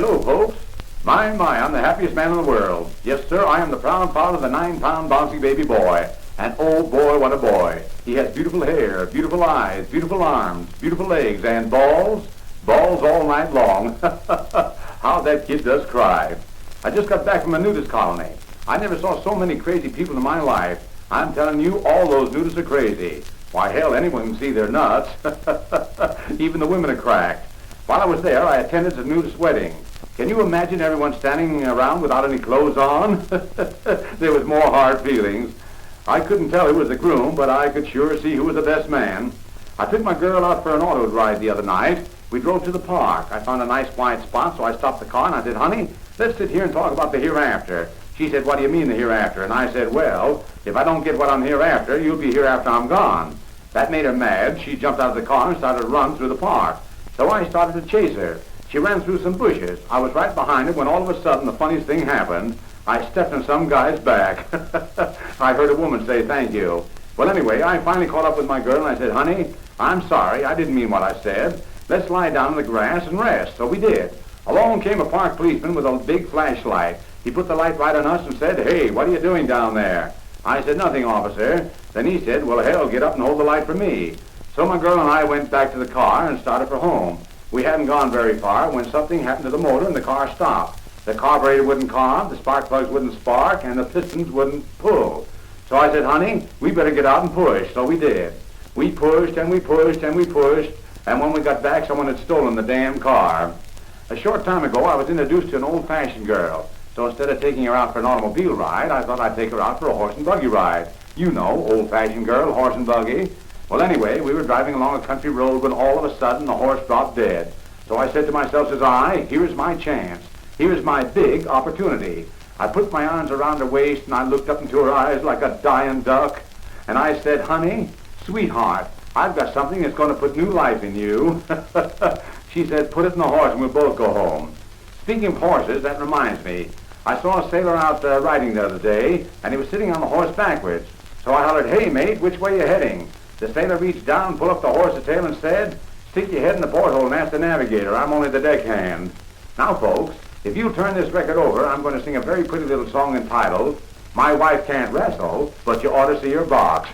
Hello, folks. My, I'm the happiest man in the world. Yes, sir, I am the proud father of the 9-pound bouncy baby boy. And oh boy, what a boy. He has beautiful hair, beautiful eyes, beautiful arms, beautiful legs, and balls all night long. How that kid does cry. I just got back from a nudist colony. I never saw so many crazy people in my life. I'm telling you, all those nudists are crazy. Why, hell, anyone can see they're nuts. Even the women are cracked. While I was there, I attended a nudist wedding. Can you imagine everyone standing around without any clothes on? There was more hard feelings. I couldn't tell who was the groom, but I could sure see who was the best man. I took my girl out for an auto ride the other night. We drove to the park. I found a nice quiet spot, so I stopped the car and I said, honey, let's sit here and talk about the hereafter. She said, what do you mean the hereafter? And I said, well, if I don't get what I'm here after, you'll be here after I'm gone. That made her mad. She jumped out of the car and started to run through the park. So I started to chase her. She ran through some bushes. I was right behind her when all of a sudden the funniest thing happened. I stepped in some guy's back. I heard a woman say thank you. Well, anyway, I finally caught up with my girl and I said, honey, I'm sorry. I didn't mean what I said. Let's lie down in the grass and rest. So we did. Along came a park policeman with a big flashlight. He put the light right on us and said, hey, what are you doing down there? I said, nothing, officer. Then he said, well, hell, get up and hold the light for me. So my girl and I went back to the car and started for home. We hadn't gone very far when something happened to the motor and the car stopped. The carburetor wouldn't carb, the spark plugs wouldn't spark, and the pistons wouldn't pull. So I said, honey, we better get out and push. So we did. We pushed and we pushed and we pushed, and when we got back, someone had stolen the damn car. A short time ago, I was introduced to an old-fashioned girl. So instead of taking her out for an automobile ride, I thought I'd take her out for a horse and buggy ride. You know, old-fashioned girl, horse and buggy. Well, anyway, we were driving along a country road when all of a sudden the horse dropped dead. So I said to myself, says I, here's my chance. Here's my big opportunity. I put my arms around her waist and I looked up into her eyes like a dying duck. And I said, honey, sweetheart, I've got something that's going to put new life in you. She said, put it in the horse and we'll both go home. Speaking of horses, that reminds me. I saw a sailor out riding the other day, and he was sitting on the horse backwards. So I hollered, hey, mate, which way you heading? The sailor reached down, pulled up the horse's tail, and said, stick your head in the porthole and ask the navigator. I'm only the deckhand. Now, folks, if you'll turn this record over, I'm going to sing a very pretty little song entitled, My Wife Can't Wrestle, but You Ought to See Her Box.